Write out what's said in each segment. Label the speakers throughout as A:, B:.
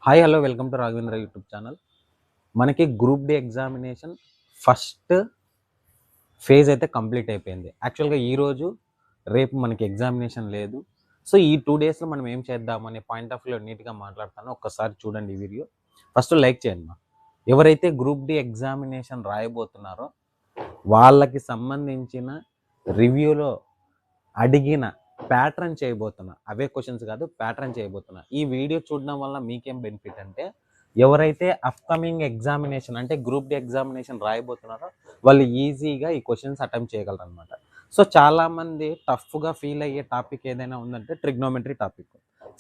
A: Hi hello welcome to Raghavendra YouTube channel. మనకి group D examination first phase అయితే complete అయిపోయింది. యాక్చువల్గా ఈరోజు రేపు మనకి ఎగ్జామినేషన్ లేదు. సో ఈ 2 డేస్లో మనం ఏం చేద్దాం అనే పాయింట్ ఆఫ్ వ్యూలో నీట్గా మాట్లాడతాను. ఒక్కసారి చూడండి ఈ వీడియో. ఫస్ట్ లైక్ చేయండి మా. ఎవరైతే గ్రూప్ డి ఎగ్జామినేషన్ రాయబోతున్నారో వాళ్ళకి సంబంధించిన రివ్యూలో అడిగిన ప్యాటర్న్ చేయబోతున్నా. అవే క్వశ్చన్స్ కాదు, ప్యాటర్న్ చేయబోతున్నా. ఈ వీడియో చూడడం వల్ల మీకేం బెనిఫిట్ అంటే, ఎవరైతే అప్కమింగ్ ఎగ్జామినేషన్ అంటే గ్రూప్ డి ఎగ్జామినేషన్ రాయబోతున్నారో వాళ్ళు ఈజీగా ఈ క్వశ్చన్స్ అటెంప్ట్ చేయగలరు అనమాట. సో చాలామంది టఫ్గా ఫీల్ అయ్యే టాపిక్ ఏదైనా ఉందంటే ట్రిగ్నోమెట్రీ టాపిక్,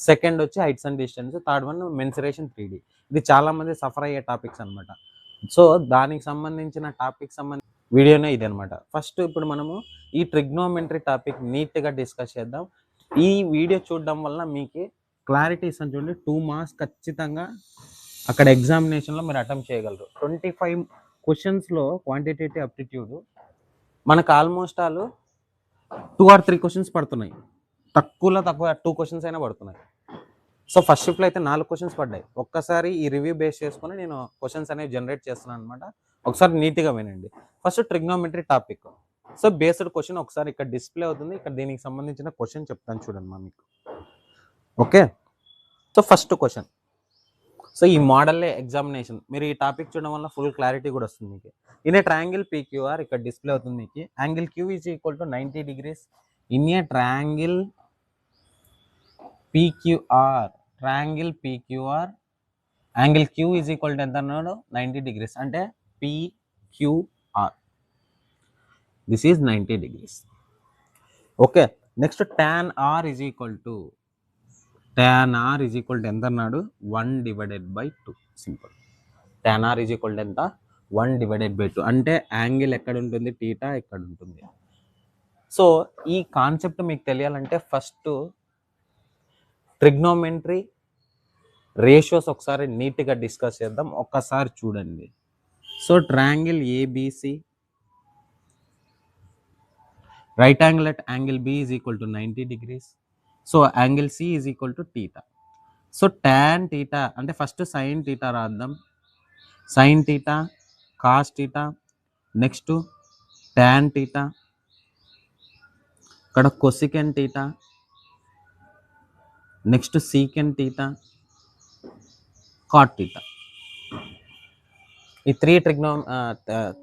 A: సెకండ్ వచ్చి heights and distance, third one mensuration 3D. ఇది చాలామంది సఫర్ అయ్యే టాపిక్స్ అనమాట. సో దానికి సంబంధించిన టాపిక్ వీడియోనే ఇది అనమాట. ఫస్ట్ ఇప్పుడు మనము ఈ ట్రిగ్నోమెట్రీ టాపిక్ నీట్గా డిస్కస్ చేద్దాం. ఈ వీడియో చూడడం వల్ల మీకు క్లారిటీ ఇస్తాను. చూడండి, 2 మార్క్స్ ఖచ్చితంగా అక్కడ ఎగ్జామినేషన్లో మీరు అటెంప్ట్ చేయగలరు. 25 క్వశ్చన్స్లో క్వాంటిటేటివ్ అప్టిట్యూడ్ మనకు ఆల్మోస్ట్ ఆల్ 2 or 3 క్వశ్చన్స్ పడుతున్నాయి. తక్కువ 2 క్వశ్చన్స్ అయినా పడుతున్నాయి. సో ఫస్ట్ షిఫ్ట్లో అయితే 4 క్వశ్చన్స్ పడ్డాయి. ఒక్కసారి ఈ రివ్యూ బేస్ చేసుకుని నేను క్వశ్చన్స్ అనేవి జనరేట్ చేస్తున్నాను అనమాట. ఒకసారి నీట్గా వినండి. First trigonometry topic. So based question ఒకసారి ఇక్కడ డిస్ప్లే అవుతుంది. ఇక్కడ దీనికి సంబంధించిన క్వశ్చన్ చెప్తాను చూడండి మా మీకు. Okay, so first question. So ఈ మోడల్ ఎగ్జామినేషన్ మీరు ఈ టాపిక్ చూడడం వల్ల ఫుల్ క్లారిటీ కూడా వస్తుంది మీకు. ఇన్ ఏ ట్రయాంగిల్ పీక్యూఆర్ ఇక్కడ డిస్ప్లే అవుతుంది మీకు. Angle Q is equal to 90 degrees in a triangle PQR. Triangle PQR angle Q is equal to ఎంత అన్నాడు? 90 degrees. అంటే PQR this is 90 degrees. Okay, next tan r is equal to ఎంత అన్నాడు? 1/2. Simple. tan r is equal to ఎంత? 1/2. అంటే angle ఎక్కడ ఉంటుంది? Theta ఎక్కడ ఉంటుంది. సో ఈ కాన్సెప్ట్ మీకు తెలియాలంటే ఫస్ట్ ట్రిగ్నోమెట్రీ రేషియోస్ ఒకసారి నీట్గా డిస్కస్ చేద్దాం. ఒక్కసారి చూడండి. So triangle ABC, right angle at angle B is equal to 90 degrees. So angle C is equal to theta. So tan theta అంటే ఫస్ట్ సైన్ టీటా రాద్దాం. Sine theta, cos theta, next tan theta, ఇక్కడ cosec theta, next secant theta, cot theta. ఈ 3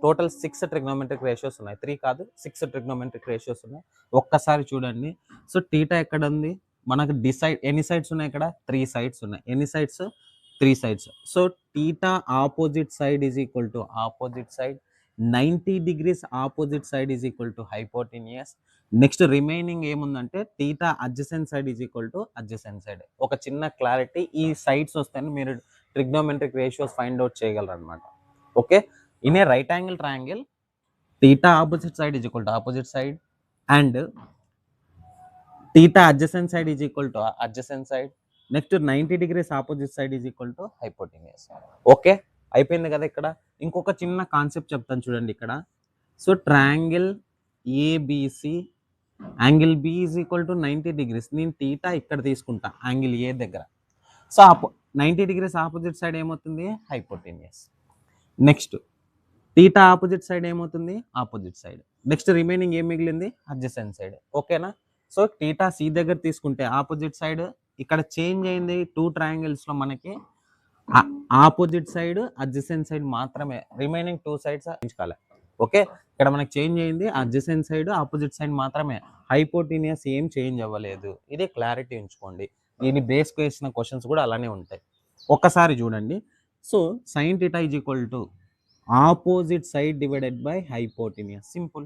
A: total 6 trigonometric ratios ఉన్నాయి. 3 కాదు, 6 trigonometric ratios ఉన్నాయి. ఒక్కసారి చూడండి. So theta ఎక్కడ ఉంది మనకు? డిసైడ్ ఎన్ని సైడ్స్ ఉన్నాయి ఇక్కడ? 3 సైడ్స్ ఉన్నాయి. ఎన్ని sides? 3 sides. So theta opposite side is equal to opposite side, 90 degrees opposite side is equal to hypotenuse. Next remaining ఏముందంటే theta adjacent side is equal to adjacent side. ఒక చిన్న clarity, ఈ sides వస్తేనే మీరు trigonometric ratios find out చేయగలరు అనమాట. Okay, in a right angle triangle theta opposite side is equal to opposite side and theta adjacent side is equal to adjacent side. Next 90 degrees opposite side is equal to hypotenuse. Okay, అయిపోయింది కదా. ఇక్కడ ఇంకొక చిన్న concept చెప్తాను చూడండి ఇక్కడ. So triangle ABC, angle B is equal to 90 degrees. నేను theta ఇక్కడ తీసుకుంటా యాంగిల్ ఏ దగ్గర. సో 90 degrees ఆపోజిట్ సైడ్ ఏమవుతుంది? Hypotenuse. Next theta opposite side ఏమవుతుంది? Opposite side. నెక్స్ట్ రిమైనింగ్ ఏం మిగిలింది? Adjacent side. ఓకేనా? సో టీటా సి దగ్గర తీసుకుంటే ఆపోజిట్ సైడ్. ఇక్కడ చేంజ్ అయింది 2 ట్రయాంగిల్స్లో మనకి ఆపోజిట్ సైడ్, అడ్జసెంట్ సైడ్ మాత్రమే. రిమైనింగ్ 2 సైడ్స్ చేంజ్ కాలే. ఓకే, ఇక్కడ మనకి చేంజ్ అయింది అడ్జసెంట్ సైడ్, ఆపోజిట్ సైడ్ మాత్రమే. హైపోటెన్యూస్ ఏం చేంజ్ అవ్వలేదు. ఇదే క్లారిటీ ఉంచుకోండి. దీన్ని బేస్ చేసిన క్వశ్చన్స్ కూడా అలానే ఉంటాయి. ఒక్కసారి చూడండి. So sine theta is equal to opposite side divided by hypotenuse. Simple.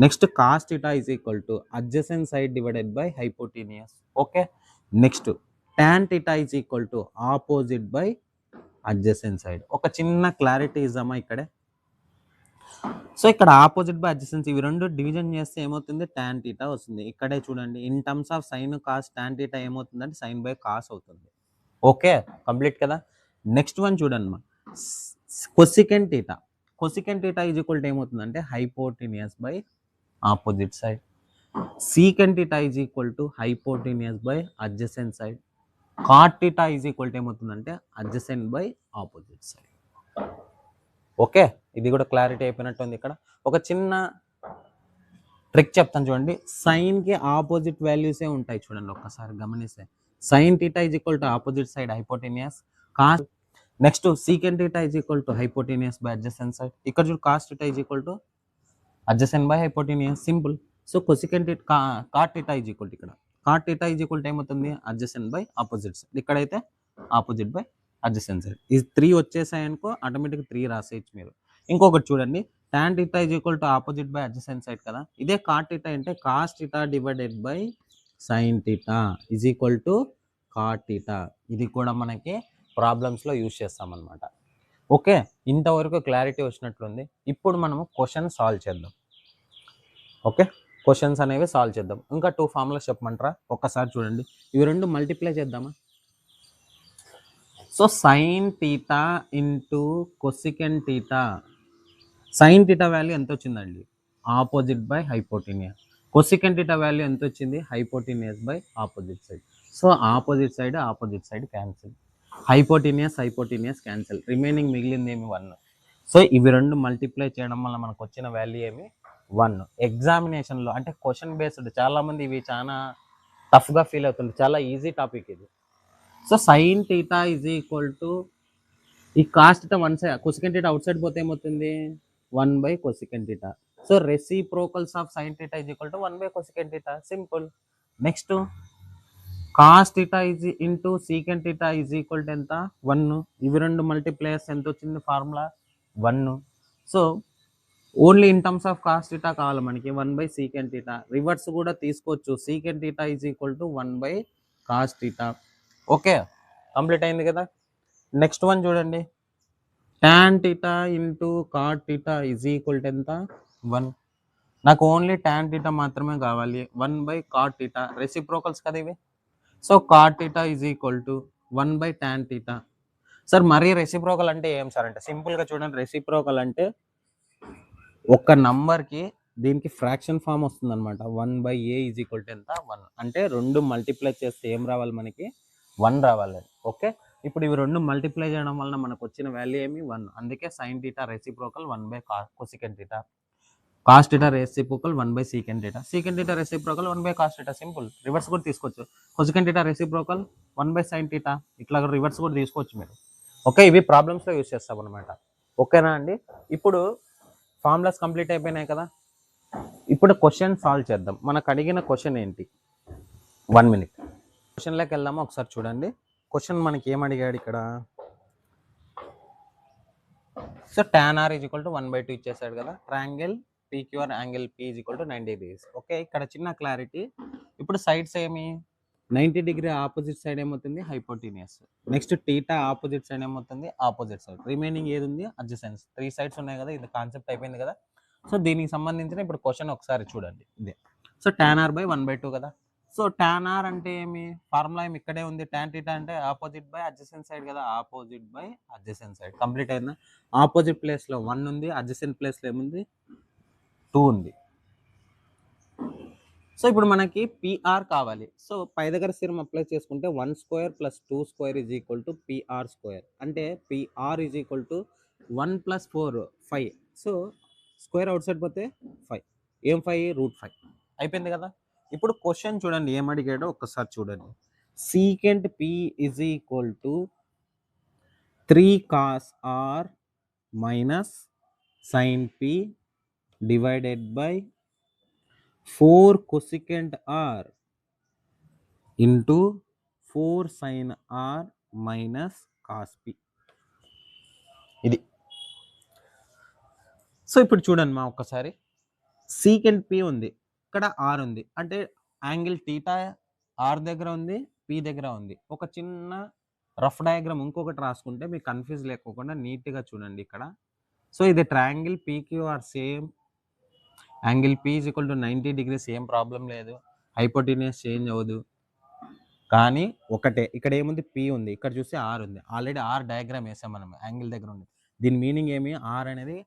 A: Next cos theta is equal to adjacent side divided by hypotenuse. Okay, next tan theta is equal to opposite by adjacent side. ఒక చిన్న clarity ఇద్దామా ఇక్కడే. So ఇక్కడ opposite by adjacent ఇవి రెండు division చేస్తే ఏమవుతుంది? Tan theta వస్తుంది. ఇక్కడే చూడండి, in terms of sine cos tan theta ఏమవుతుందంటే సైన్ బై కాస్ అవుతుంది. ఓకే, కంప్లీట్ కదా. నెక్స్ట్ వన్ చూడండి మా, cosec theta. Cosec theta is equal to ఏమవుతుందంటే hypotenuse by opposite side. Secant theta is equal to hypotenuse by adjacent side. Cot theta is equal to ఏమవుతుందంటే adjacent by opposite side. Okay, ఇది కూడా clarity అయిపోయినట్టుంది. ఇక్కడ ఒక చిన్న trick చెప్తాను చూడండి. సైన్కి ఆపోజిట్ వాల్యూసే ఉంటాయి చూడండి, ఒక్కసారి గమనిస్తే. Sine theta is equal to opposite side hypotenuse. Cos next secant theta is equal to hypotenuse by adjacent side. ఇక్కడ చూడు cos theta is equal to adjacent by hypotenuse, simple. So cosec cot theta is equal to ఇక్కడ cot theta is equal to ఏమవుతుంది adjacent by opposite side. ఇక్కడైతే opposite by adjacent side. ఈ 3 వచ్చేసాయి అనుకో ఆటోమేటిక్గా 3 రాసేయచ్చు మీరు. ఇంకొకటి చూడండి, tan theta is equal to opposite by adjacent side కదా. ఇదే కాట్ టీటా అంటే cos theta divided by sine theta is equal to cot theta. ఇది కూడా మనకి ప్రాబ్లమ్స్లో యూజ్ చేస్తామన్నమాట. ఓకే, ఇంతవరకు క్లారిటీ వచ్చినట్లుంది. ఇప్పుడు మనము క్వశ్చన్ సాల్వ్ చేద్దాం. ఓకే, క్వశ్చన్స్ అనేవి సాల్వ్ చేద్దాం. ఇంకా 2 ఫార్ములాస్ చెప్పమంటారా? ఒక్కసారి చూడండి, ఇవి రెండు మల్టిప్లై చేద్దామా. So sine theta into cosecant theta. Sine theta value ఎంత వచ్చిందండి? Opposite by hypotenuse. Cosecant theta value ఎంత వచ్చింది? Hypotenuse by opposite side. So opposite side cancel, hypotenuse cancel, remaining మిగిలింది ఏమి 1. సో ఇవి రెండు మల్టిప్లై చేయడం వల్ల మనకు వచ్చిన వాల్యూ ఏమి 1. ఎగ్జామినేషన్లో అంటే క్వశ్చన్ బేస్డ్ చాలామంది ఇవి చాలా టఫ్గా ఫీల్ అవుతుంది, చాలా ఈజీ టాపిక్ ఇది. So sine theta is equal to ఈ cos theta 1 side, cosec theta out side పోతే ఏమవుతుంది 1 by cosec theta. So reciprocals of sine theta is equal to 1 by cosec theta, simple. Next cos theta is into secant theta is equal to ఎంత 1. ఇవి రెండు multipliers ఎంత వచ్చింది formula 1. So only in terms of cos theta కావాలి మనకి 1 by secant theta. Reverse కూడా తీసుకోవచ్చు, secant theta is equal to 1 by cos theta. Okay, complete అయింది కదా. నెక్స్ట్ వన్ చూడండి, tan theta into cot theta is equal to ఎంత 1. నాకు only tan theta మాత్రమే కావాలి, 1 బై కాట్ టీటా. రెసిప్రోకల్స్ కదా ఇవి. So cot theta is equal to 1 by tan theta. Sir మరీ రెసిప్రోకల్ అంటే ఏం సార్ అంటే సింపుల్గా చూడండి, రెసిప్రోకల్ అంటే ఒక నంబర్కి దీనికి ఫ్రాక్షన్ ఫామ్ వస్తుంది అనమాట. 1 by A is equal to ఎంత 1. అంటే రెండు మల్టిప్లై చేస్తే ఏం రావాలి మనకి 1 రావాలి. ఓకే, ఇప్పుడు ఇవి రెండు మల్టిప్లై చేయడం వలన మనకు వచ్చిన వాల్యూ ఏమి 1. అందుకే sine theta reciprocal 1 by cosec theta, cos theta reciprocal 1 by secant theta, secant theta reciprocal 1 by cos theta, simple. Reverse కూడా తీసుకోవచ్చు, cosecant theta reciprocal 1 by sine theta, ఇట్లా రివర్స్ కూడా తీసుకోవచ్చు మీరు. ఓకే, ఇవి ప్రాబ్లమ్స్లో యూజ్ చేస్తాం అనమాట. ఓకేనా అండి. ఇప్పుడు ఫార్ములాస్ కంప్లీట్ అయిపోయినాయి కదా. ఇప్పుడు క్వశ్చన్ సాల్వ్ చేద్దాం. మనకు అడిగిన క్వశ్చన్ ఏంటి? 1 మినిట్. క్వశ్చన్లోకి వెళ్దామా ఒకసారి చూడండి. క్వశ్చన్ మనకి ఏం అడిగాడు ఇక్కడ? So tan r is equal to 1/2 ఇచ్చేసాడు కదా. Triangle PQR angle P is equal to 90 degrees. Okay, ఇక్కడ చిన్న క్లారిటీ. ఇప్పుడు సైడ్స్ ఏమి 90 డిగ్రీ ఆపోజిట్ సైడ్ ఏమవుతుంది hypotenuse. Next theta opposite side ఏమవుతుంది ఆపోజిట్ సైడ్. రిమైనింగ్ ఏది ఉంది అడ్జసెన్స్. 3 సైడ్స్ ఉన్నాయి కదా, ఇది కాన్సెప్ట్ అయిపోయింది కదా. సో దీనికి సంబంధించిన ఇప్పుడు క్వశ్చన్ ఒకసారి చూడండి ఇదే. సో tan r బై 1/2 కదా. సో tan r అంటే ఏమి ఫార్ములా ఏమి ఇక్కడే ఉంది. tan టీటా అంటే ఆపోజిట్ బై అడ్జసెంట్ సైడ్ కదా, opposite by adjacent side. Complete అయిందా? ఆపోజిట్ ప్లేస్లో 1 ఉంది, అడ్జసెంట్ ప్లేస్లో ఏముంది 2 ఉంది. సో ఇప్పుడు మనకి PR కావాలి. సో పై దగ్గర స్థిరం అప్లై చేసుకుంటే 1 square plus 2 square is equal to PR square. అంటే PR is equal to 1 plus 4 5. So square out side పోతే 5. ఏం 5? √5. అయిపోయింది కదా. ఇప్పుడు క్వశ్చన్ చూడండి ఏం అడిగాడో ఒక్కసారి చూడండి. Secant P is equal to 3 cos R minus sin P divided by 4 cosecant R into 4 sin R minus cos P. ఇది. సో ఇప్పుడు చూడండి మా ఒక్కసారి, సీకెంట్ P ఉంది, ఇక్కడ R ఉంది, అంటే యాంగిల్ టీటా R దగ్గర ఉంది, P దగ్గర ఉంది. ఒక చిన్న రఫ్ డయాగ్రామ్ ఇంకొకటి రాసుకుంటే మీకు కన్ఫ్యూజ్ లేకోకుండా నీట్గా చూడండి ఇక్కడ. సో ఇది triangle PQR same, angle P is equal to 90 degrees, ఏం ప్రాబ్లం లేదు, హైపోటెనియస్ చేంజ్ అవ్వదు. కానీ ఒకటే ఇక్కడ ఏముంది P ఉంది, ఇక్కడ చూస్తే R ఉంది. ఆల్రెడీ R డయాగ్రామ్ వేసాం మనం యాంగిల్ దగ్గర ఉంది. దీని మీనింగ్ ఏమి, R అనేది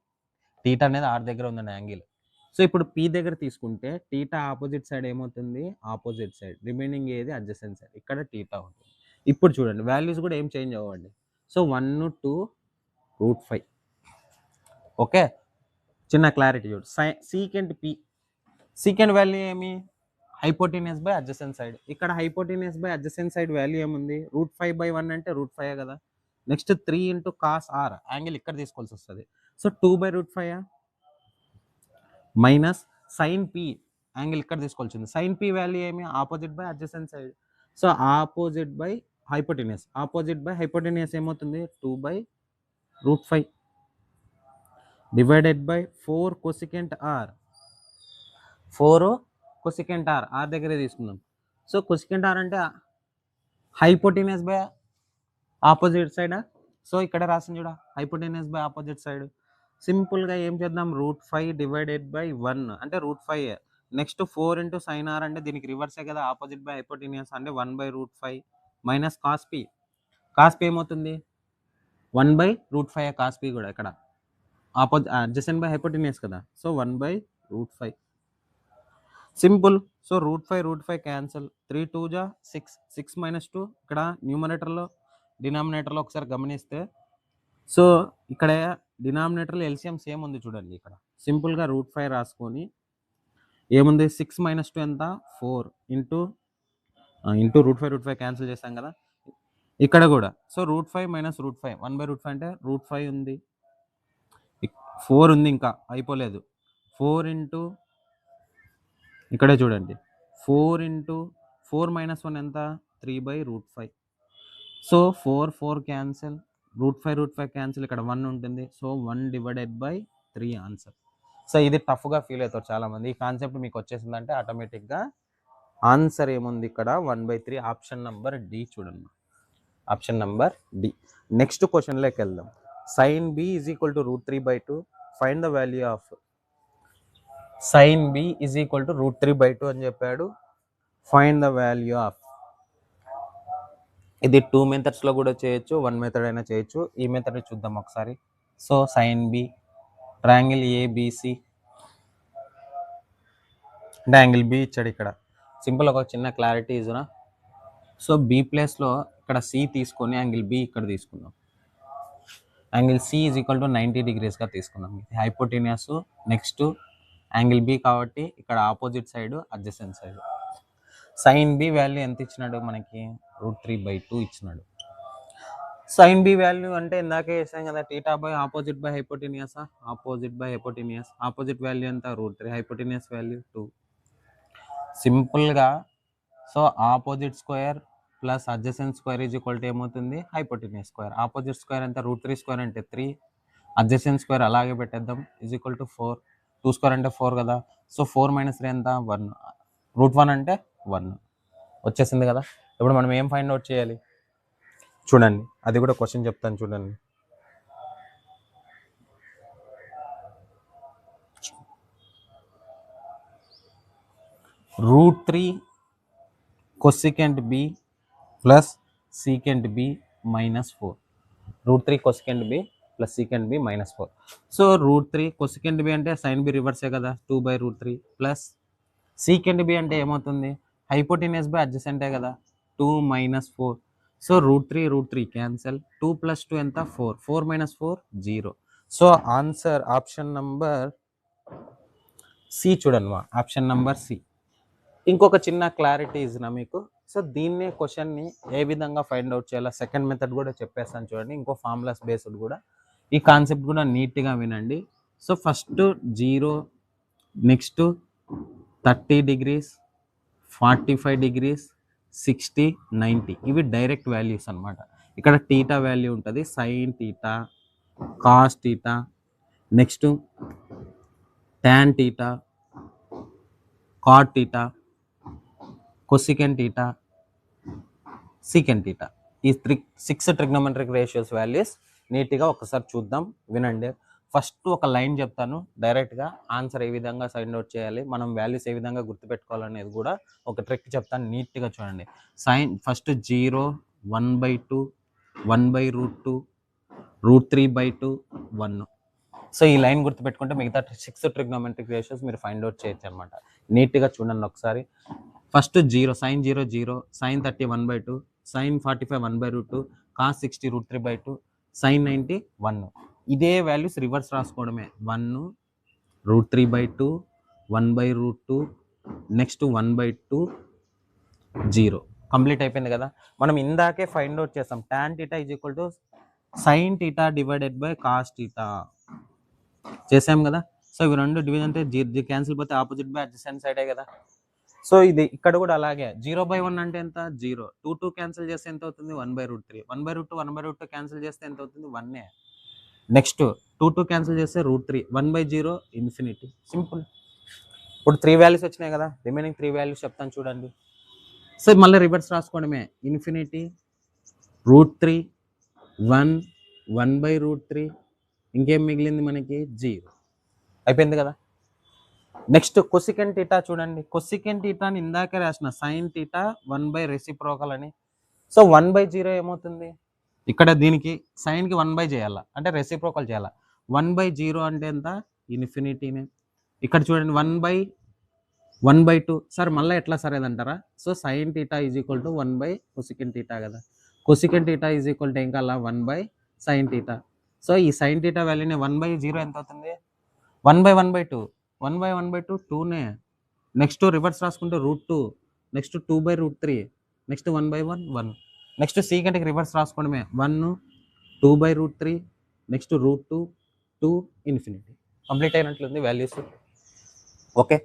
A: టీటా అనేది R దగ్గర ఉందండి యాంగిల్. సో ఇప్పుడు P దగ్గర తీసుకుంటే టీటా ఆపోజిట్ సైడ్ ఏమవుతుంది ఆపోజిట్ సైడ్, రిమైనింగ్ ఏది అడ్జసెంట్ సైడ్, ఇక్కడ టీటా ఉంటుంది. ఇప్పుడు చూడండి వాల్యూస్ కూడా ఏం చేంజ్ అవ్వండి. సో 1 2 √5. ఓకే, చిన్న క్లారిటీ చూడు. సీకెంట్ పి, సీకెంట్ వాల్యూ ఏమి, హైపోటెన్యూస్ బై అడ్జసెంట్ సైడ్. ఇక్కడ hypotenuse by adjacent side value ఏముంది, √5/1 అంటే √5 కదా. నెక్స్ట్ 3 × cos r, యాంగిల్ ఇక్కడ తీసుకోవాల్సి వస్తుంది. So 2/√5 minus sine P, angle ఇక్కడ తీసుకోవాల్సింది. సైన్ పి వాల్యూ ఏమి, opposite by adjacent side. So opposite by hypotenuse, opposite by hypotenuse ఏమవుతుంది, 2/√5 divided by 4 cosecant r. 4 cosecant r, r దగ్గరే తీసుకుందాం. సో cosecant r అంటే hypotenuse by opposite side. So ఇక్కడ రాసింది చూడ, హైపోటెన్యూస్ బై ఆపోజిట్ సైడ్. సింపుల్గా ఏం చేద్దాం, √5 డివైడెడ్ బై 1 అంటే √5. నెక్స్ట్ 4 × sin r అంటే దీనికి రివర్సే కదా, ఆపోజిట్ బై హైపోటెన్యూస్ అంటే 1/√5 minus cos P. Cos P ఏమవుతుంది, 1/√5 కాస్ పి కూడా ఇక్కడ అడ్జసెంట్ బై హైపోటెన్యూస్ కదా. So 1/√5 simple. సో √5 క్యాన్సల్, 3 2 6, 6 - 2 ఇక్కడ న్యూమరేటర్లో డినామినేటర్లో ఒకసారి గమనిస్తే, సో ఇక్కడ డినామినేటర్లో ఎల్సిఎం సేమ్ ఉంది చూడండి. ఇక్కడ సింపుల్గా √5 రాసుకొని ఏముంది, 6 - 2 ఎంత, 4 ఇంటూ √5 క్యాన్సిల్ చేస్తాం కదా. ఇక్కడ కూడా సో √5 - √5 1/√5 అంటే √5 ఉంది, 4 ఉంది ఇంకా అయిపోలేదు. 4 ఇంటూ ఇక్కడే చూడండి, 4 × 4 - 1 ఎంత, 3/√5. సో 4 4 క్యాన్సిల్, √5 క్యాన్సిల్, ఇక్కడ 1 ఉంటుంది. So 1/3 answer. సో ఇది టఫ్గా ఫీల్ అవుతారు చాలామంది. ఈ కాన్సెప్ట్ మీకు వచ్చేసిందంటే ఆటోమేటిక్గా ఆన్సర్ ఏముంది ఇక్కడ, 1/3. ఆప్షన్ నెంబర్ డి చూడండి, ఆప్షన్ నెంబర్ డి. నెక్స్ట్ క్వశ్చన్లోకి వెళ్దాం. sin b = √3/2, find the value of. sin b = √3/2 అని చెప్పాడు, ఫైండ్ ద వాల్యూ ఆఫ్. ఇది 2 మెథడ్స్లో కూడా చేయొచ్చు, 1 మెథడ్ అయినా చేయొచ్చు. ఈ మెథడ్ చూద్దాం ఒకసారి. So sin b, triangle ABC అంటే యాంగిల్ బి ఇచ్చాడు ఇక్కడ. సింపుల్ ఒక చిన్న క్లారిటీ ఇజునా. సో బి ప్లేస్లో ఇక్కడ సి తీసుకొని యాంగిల్ బి ఇక్కడ తీసుకుందాం. యాంగిల్ సి = 90 degreesగా తీసుకుందాం. హైపోటెన్యూస్, నెక్స్ట్ యాంగిల్ బి కాబట్టి ఇక్కడ opposite side adjacent side. sin b value ఎంత ఇచ్చినాడు మనకి, √3/2 ఇచ్చినాడు. sin b వాల్యూ అంటే ఇందాకే వేసాం కదా, theta by opposite by hypotenuse, opposite by hypotenuse. Opposite value ఎంత, √3, హైపోటెన్యూస్ వాల్యూ 2. సింపుల్గా so opposite square plus adjacent square ఏమవుతుంది, హైపోటెన్యూస్ స్క్వేర్. ఆపోజిట్ స్క్వేర్ ఎంత, √3² అంటే 3, అడ్జసెంట్ స్క్వేర్ అలాగే పెట్టేద్దాం, =4. 2² అంటే 4 కదా. సో 4 - 3 ఎంత, 1. √1 అంటే 1 వచ్చేసింది కదా. ఇప్పుడు మనం ఏం ఫైండ్ అవుట్ చేయాలి చూడండి, అది కూడా క్వశ్చన్ చెప్తాను చూడండి. √3 cosecant b plus secant b -4. √3 cosecant b plus secant b -4. So √3 cosecant b అంటే sin b రివర్సే కదా, 2/√3 ప్లస్ secant b అంటే ఏమవుతుంది, హైపోటెన్యూస్ బై అడ్జసెంటే కదా, 2 - 4. సో √3 క్యాన్సల్, 2 + 2 ఎంత, 4. 4 - 4 0. So answer option number C చూడండి, ఆప్షన్ నంబర్ సి. ఇంకొక చిన్న క్లారిటీ ఇస్తున్నా మీకు. సో దీన్నే క్వశ్చన్ని ఏ విధంగా ఫైండ్ అవుట్ చేయాలో సెకండ్ మెథడ్ కూడా చెప్పేస్తాను చూడండి, ఇంకో ఫార్ములాస్ బేస్డ్ కూడా. ఈ కాన్సెప్ట్ కూడా నీట్గా వినండి. So first 0, next 30 degrees, 45 degrees, 60, 90 ఇవి డైరెక్ట్ వాల్యూస్ అనమాట. ఇక్కడ టీటా వాల్యూ ఉంటుంది, sine theta, cos theta, next tan theta, cot theta, cosec theta, secant theta. ఈ 6 ట్రిగ్నోమెట్రిక్ రేషియోస్ వాల్యూస్ నీట్గా ఒకసారి చూద్దాం, వినండి. ఫస్ట్ ఒక లైన్ చెప్తాను, డైరెక్ట్గా ఆన్సర్ ఏ విధంగా ఫైండ్ అవుట్ చేయాలి, మనం వాల్యూస్ ఏ విధంగా గుర్తుపెట్టుకోవాలనేది కూడా ఒక ట్రిక్ చెప్తాను, నీట్గా చూడండి. Sine first 0, 1/2, 1/√2, √3/2, 1. సో ఈ లైన్ గుర్తుపెట్టుకుంటే మిగతా 6 ట్రిగ్నోమెట్రిక్ రేషియోస్ మీరు ఫైండ్ అవుట్ చేయొచ్చు అనమాట. నీట్గా చూడండి ఒకసారి. First 0, sin 0 0, sin 30 1/2, sin 45 1/√2, cos 60 √3/2, sin 90 1. ఇదే వాల్యూస్ రివర్స్ రాసుకోవడమే. 1 √3/2, 1/√2, నెక్స్ట్ 1/2, 0. కంప్లీట్ అయిపోయింది కదా. మనం ఇందాకే ఫైండ్ అవుట్ చేస్తాం tan θ = sin θ divided by cos θ చేసాం కదా. సో ఇవి రెండు డివిజన్ అంటే జీ క్యాన్సిల్ పోతే ఆపోజిట్ బై అడ్జసెంట్ సైడే కదా. సో ఇది ఇక్కడ కూడా అలాగే 0/1 అంటే ఎంత 0, 2 క్యాన్సిల్ చేస్తే ఎంత అవుతుంది 1/√3, 1/√2 1/√2 క్యాన్సిల్ చేస్తే ఎంత అవుతుంది 1. నెక్స్ట్ 2 క్యాన్సిల్ చేస్తే √3, 1/0 ఇన్ఫినిటీ. సింపుల్. ఇప్పుడు 3 వాల్యూస్ వచ్చినాయి కదా, రిమైనింగ్ 3 వాల్యూస్ చెప్తాను చూడండి. సో మళ్ళీ రివర్స్ రాసుకోవడమే. ఇన్ఫినిటీ, √3, 1, 1/√3, ఇంకేం మిగిలింది మనకి 0. అయిపోయింది కదా. నెక్స్ట్ కొసికెంట్ థీటా చూడండి. కొసికెంట్ థీటాని ఇందాకే రాసిన sin θ 1/రెసిప్రోకల్ అని. సో 1/0 ఏమవుతుంది, ఇక్కడ దీనికి సైన్కి 1/, చేయాలా అంటే రెసిప్రోకల్ చేయాలా. 1/0 అంటే ఎంత ఇన్ఫినిటీనే. ఇక్కడ చూడండి 1/2. సార్ మళ్ళీ ఎట్లా సరే అంటారా. సో sin θ = 1/కొసికెంట్ థీటా కదా. కొసికెంట్ థీటా = ఏం కాలా 1/sin θ. సో ఈ sin θ వాల్యూని 1/0 ఎంత అవుతుంది 1/1/2, 1/1/2 2నే. నెక్స్ట్ రివర్స్ రాసుకుంటే √2, నెక్స్ట్ 2/√3, నెక్స్ట్ 1/1 1. నెక్స్ట్ సీకెంట్కి రివర్స్ రాసుకోవడమే. 1 2/√3, నెక్స్ట్ √2 2 ఇన్ఫినిటీ. కంప్లీట్ అయినట్లుంది వాల్యూస్. ఓకే.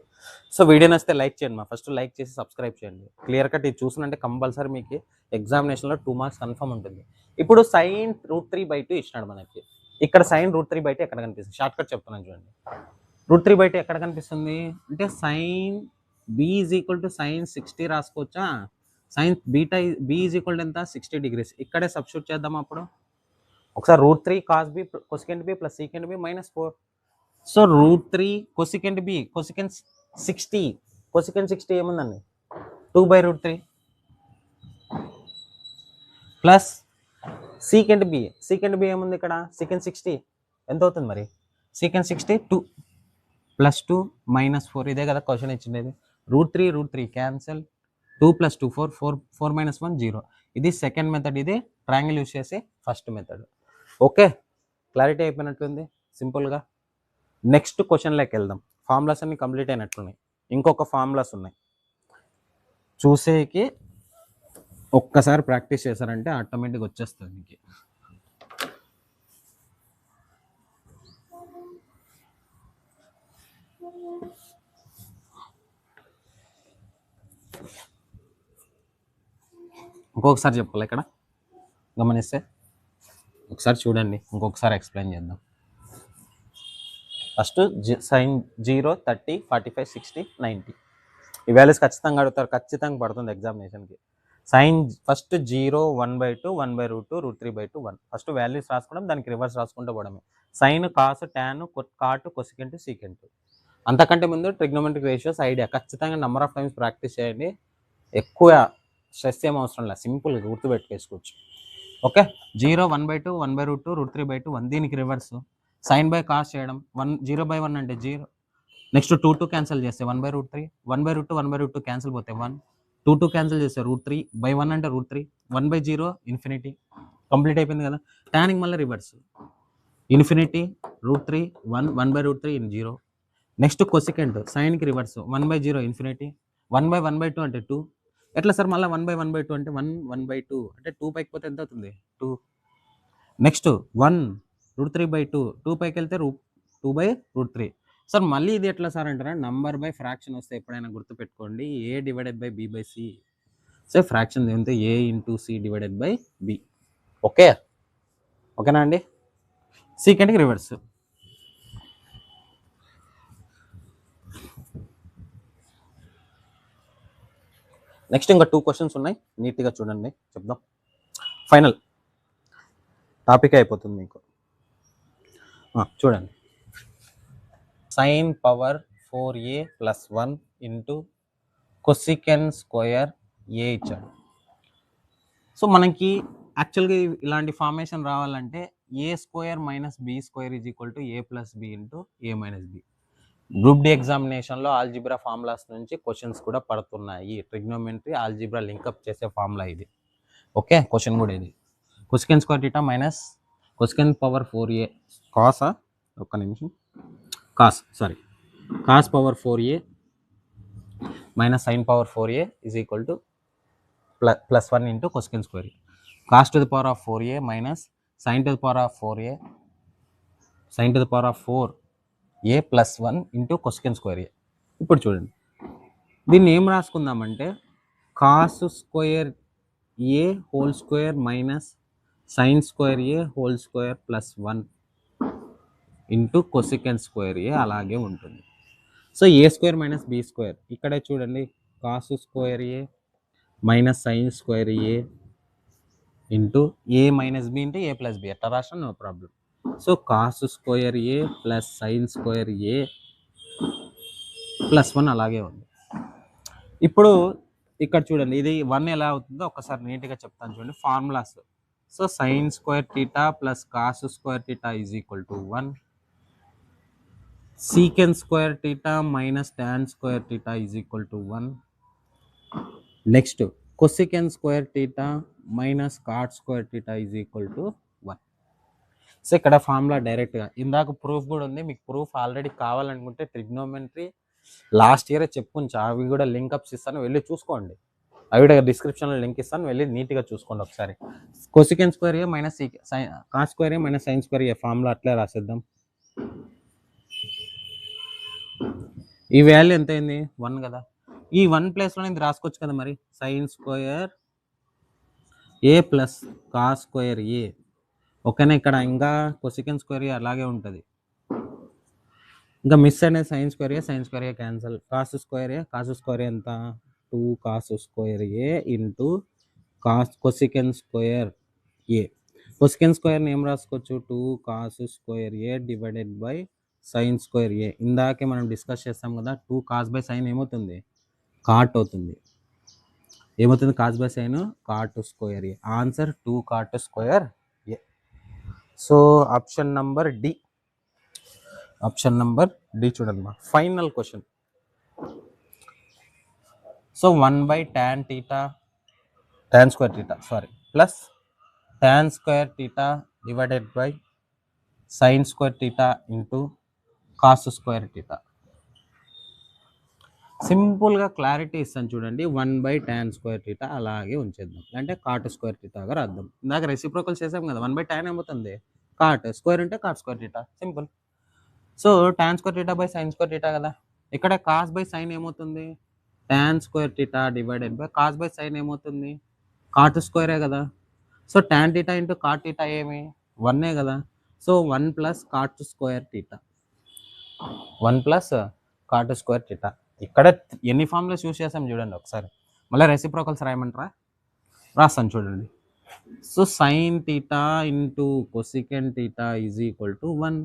A: సో వీడియో నచ్చితే లైక్ చేయండి. ఫస్ట్ లైక్ చేసి సబ్స్క్రైబ్ చేయండి. క్లియర్ కట్ ఇది చూసినంటే కంపల్సరీ మీకు ఎగ్జామినేషన్లో 2 మార్క్స్ కన్ఫర్మ్ ఉంటుంది. ఇప్పుడు sin √3/2 ఇచ్చినాడు మనకి. ఇక్కడ sin √3/2 ఎక్కడ కనిపిస్తుంది, షార్ట్ కట్ చెప్తున్నాను చూడండి. √3/2 ఎక్కడ కనిపిస్తుంది అంటే sin b = sin 60 రాసుకోవచ్చా. sin beta b = ఎంత 60 degrees. ఇక్కడే సబ్స్టిట్యూట్ చేద్దాం. అప్పుడు ఒకసారి √3 cos b cosecant b plus secant b -4. So √3 cosecant b, cosecant 60, cosecant 60 ఏముందండి 2/√3 plus secant b, secant b ఏముంది ఇక్కడ సీకెంట్ 60 ఎంత అవుతుంది మరి సీకెంట్ 60 2 + 2 -4. ఇదే కదా క్వశ్చన్ ఇచ్చిండేది. √3 క్యాన్సల్, 2 + 2 4, 4 - 1 0. ఇది సెకండ్ మెథడ్, ఇది ట్రయాంగిల్ యూస్ చేసి ఫస్ట్ మెథడ్. ఓకే, క్లారిటీ అయిపోయినట్టుంది సింపుల్గా. నెక్స్ట్ క్వశ్చన్లోకి వెళ్దాం. ఫార్ములాస్ అన్ని కంప్లీట్ అయినట్లున్నాయి. ఇంకొక ఫార్ములాస్ ఉన్నాయి చూసేకి. ఒక్కసారి ప్రాక్టీస్ చేశారంటే ఆటోమేటిక్గా వచ్చేస్తుంది మీకు. ఇంకొకసారి చెప్పాలి ఇక్కడ గమనిస్తే. ఒకసారి చూడండి, ఇంకొకసారి ఎక్స్ప్లెయిన్ చేద్దాం. ఫస్ట్ sin 0 30 45 60 90 ఈ వాల్యూస్ ఖచ్చితంగా అడుగుతారు, ఖచ్చితంగా పడుతుంది ఎగ్జామినేషన్కి. sin first 0 1/2 1/√2 √3/2 1. ఫస్ట్ వాల్యూస్ రాసుకోవడం, దానికి రివర్స్ రాసుకుంటూ పోవడమే. Sine cos tan cot cosecant secant. అంతకంటే ముందు ట్రిగ్నోమెట్రిక్ రేషియోస్ ఐడియా ఖచ్చితంగా నెంబర్ ఆఫ్ టైమ్స్ ప్రాక్టీస్ చేయండి. ఎక్కువ స్ట్రెస్ ఏం అవసరం లేదు, సింపుల్గా గుర్తుపెట్టుకేసుకోవచ్చు. ఓకే. 0 1/2 1/√2 √3/2 1. దీనికి రివర్స్ సైన్ బై కాస్ చేయడం. 0/1 అంటే 0. నెక్స్ట్ 2 క్యాన్సిల్ చేస్తే 1/√3, 1/√2 1/√2 క్యాన్సిల్ పోతే 1, 2 క్యాన్సిల్ చేస్తే √3/1 అంటే √3, 1/0 ఇన్ఫినిటీ. కంప్లీట్ అయిపోయింది కదా. టానింగ్ మళ్ళీ రివర్స్ ఇన్ఫినిటీ √3 1 1/√3 ఇన్ 0. నెక్స్ట్ కొసికెంట్ సైన్కి రివర్స్ 1/0 ఇన్ఫినిటీ, 1/1/2 అంటే 2. ఎట్లా సార్ మళ్ళీ 1/1/2 అంటే 1/2 అంటే 2 పైకి పోతే ఎంత అవుతుంది 2. నెక్స్ట్ 1 √3/2, 2 పైకి వెళ్తే 2/√3. సార్ మళ్ళీ ఇది ఎట్లా సార్ అంటారా, నంబర్ బై ఫ్రాక్షన్ వస్తే ఎప్పుడైనా గుర్తుపెట్టుకోండి a/b/b. సో ఫ్రాక్షన్ ఏమంటే a/c/b. ఓకే, ఓకేనా అండి. సీకెంట్కి రివర్స్. నెక్స్ట్ ఇంకా 2 క్వశ్చన్స్ ఉన్నాయి, నీట్గా చూడండి, చెప్దాం. ఫైనల్ టాపిక్ అయిపోతుంది మీకు. చూడండి, sin power 4a + 1 into cosec square a ఇచ్చాడు. సో మనకి యాక్చువల్గా ఇలాంటి ఫార్మేషన్ రావాలంటే a² - b² = a + b into a - b. Group D ఎగ్జామినేషన్లో ఆల్జిబ్రా ఫార్ములాస్ నుంచి క్వశ్చన్స్ కూడా పడుతున్నాయి. ట్రిగ్నోమెట్రీ ఆల్జిబ్రా లింకప్ చేసే ఫార్ములా ఇది. ఓకే, క్వశ్చన్ కూడా ఇది. Cosecant square theta minus cosecant power 4a కాసా, ఒక్క నిమిషం, cos power 4a minus sine power 4a is equal to plus 1 into cosec square. Cos to the power of 4a minus sine to the power of 4a plus 1 into cosec square a. ఇప్పుడు చూడండి, దీన్ని ఏం రాసుకుందామంటే cos square A whole square minus sine square A whole square plus 1 into cosec square A అలాగే ఉంటుంది. So A square minus B square, ఇక్కడే చూడండి cos square A minus sine square A into A minus B into A plus B, ఎట్లా రాసిన no problem. So cos square A plus sine square A plus 1 అలాగే ఉంది. ఇప్పుడు ఇక్కడ చూడండి, ఇది 1 ఎలా అవుతుందో ఒకసారి నీట్గా చెప్తాను చూడండి formulas. So sine square theta plus cos square theta is equal to 1, secant square theta minus tan square theta is equal to 1, next cosecant square theta minus cot square theta is equal to 1. So ఇక్కడ formula డైరెక్ట్గా, ఇందాక proof కూడా ఉంది, మీకు proof already కావాలనుకుంటే trigonometry last year చెప్పుకుంటా, అవి కూడా లింకప్స్ ఇస్తాను, వెళ్ళి చూసుకోండి. అవి కూడా డిస్క్రిప్షన్లో లింక్ ఇస్తాను, వెళ్ళి నీట్గా చూసుకోండి ఒకసారి. Cosec square A minus cos square A minus sine square A formula అట్లే రాసేద్దాం. ఈ వాల్యూ ఎంత అయింది 1 కదా, ఈ 1 ప్లేస్లో ఇది రాసుకోవచ్చు కదా మరి, sign square A plus cos square ఏ. ఓకేనా, ఇక్కడ ఇంకా కొసికెన్ స్క్వేర్ ఏ అలాగే ఉంటుంది, ఇంకా మిస్ అనేది sine square A cancel. Cos square A ఎంత 2 cos square A into cosec square A. Cosec స్క్వేర్ని ఏం రాసుకోవచ్చు 2 cos square A divided by sine square A. ఇందాకే మనం డిస్కస్ చేస్తాం కదా, 2 కాస్ బై సైన్ ఏమవుతుంది కాట్ అవుతుంది, ఏమవుతుంది cos by sine cot square A. Answer 2 cot square A. So option number D చూడండి మా final question. So 1 by tan square theta plus tan square theta divided by sine square theta into cos square theta. సింపుల్గా clarity ఇస్తాను చూడండి, 1 by tan square theta అలాగే ఉంచేద్దాం, అంటే cot square టీటాగా రాద్దాం. ఇందాక reciprocal చేసాం కదా, 1 బై టాన్ ఏమవుతుంది కాట్, స్క్వేర్ అంటే cot square theta, simple. So tan square theta by sine square theta కదా, ఇక్కడ కాస్ బై సైన్ ఏమవుతుంది tan square theta divided by cos by sine ఏమవుతుంది కాట్ స్క్వేరే కదా. So tan theta into cot theta ఏమి 1 కదా, so 1 plus cot square theta, 1 plus cot square theta. ఇక్కడ ఎన్ని ఫార్ములాస్ యూస్ చేసాం చూడండి ఒకసారి, మళ్ళీ రెసిప్రోకల్స్ రాయమంటారా, రాస్తాను చూడండి. So sine theta into cosecant theta is equal to 1,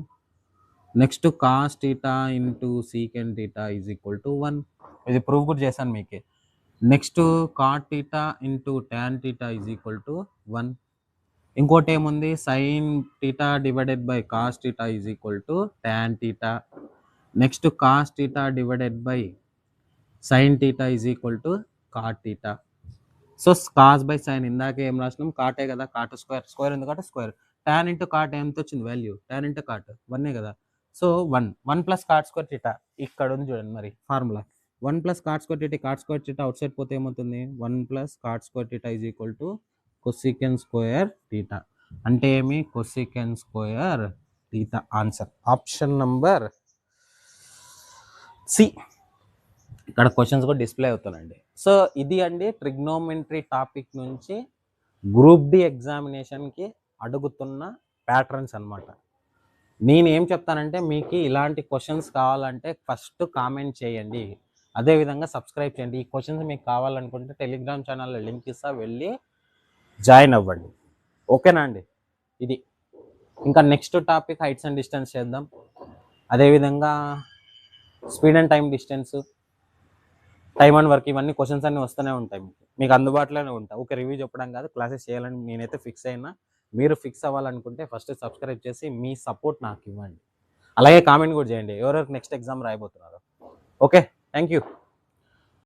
A: next cos theta into secant theta is equal to 1, ఇది ప్రూఫ్ కూడా చేశాను మీకే. Next cot theta into tan theta is equal to 1, ఇంకోటి ఏముంది sine theta divided by cos theta is equal to tan theta, next cos theta divided by sine theta is equal to cot theta. So cos by sine ఇందాకే ఏం రాసినాం కాటే కదా, cot square ఎందుకంటే square, tan into cot ఎంత వచ్చింది value, tan into cot 1 కదా, so 1 plus cot square theta ఇక్కడ ఉంది చూడండి మరి formula, 1 plus cot square theta out side పోతే ఏమవుతుంది 1 plus cot square theta is equal to cosecant square theta, అంటే ఏమి cosecant square theta. Answer option number C. ఇక్కడ క్వశ్చన్స్ కూడా డిస్ప్లే అవుతానండి. సో ఇది అండి ట్రిగ్నోమెట్రీ టాపిక్ నుంచి గ్రూప్ డి ఎగ్జామినేషన్కి అడుగుతున్న ప్యాటర్న్స్ అనమాట. నేను ఏం చెప్తానంటే మీకు ఇలాంటి క్వశ్చన్స్ కావాలంటే ఫస్ట్ కామెంట్ చేయండి, అదేవిధంగా సబ్స్క్రైబ్ చేయండి. ఈ క్వశ్చన్స్ మీకు కావాలనుకుంటే టెలిగ్రామ్ ఛానల్లో లింక్ ఇస్తా, వెళ్ళి జాయిన్ అవ్వండి. ఓకేనా అండి, ఇది ఇంకా next topic heights and distance చేద్దాం, అదేవిధంగా speed and time distance, time and work, ఇవన్నీ క్వశ్చన్స్ అన్నీ వస్తూనే ఉంటాయి, మీకు అందుబాటులోనే ఉంటాయి. ఒక రివ్యూ చెప్పడం కాదు, క్లాసెస్ చేయాలని నేనైతే ఫిక్స్ అయినా. మీరు ఫిక్స్ అవ్వాలనుకుంటే ఫస్ట్ సబ్స్క్రైబ్ చేసి మీ సపోర్ట్ నాకు ఇవ్వండి, అలాగే కామెంట్ కూడా చేయండి ఎవరెవరికి నెక్స్ట్ ఎగ్జామ్ రాయబోతున్నారు. Okay, thank you.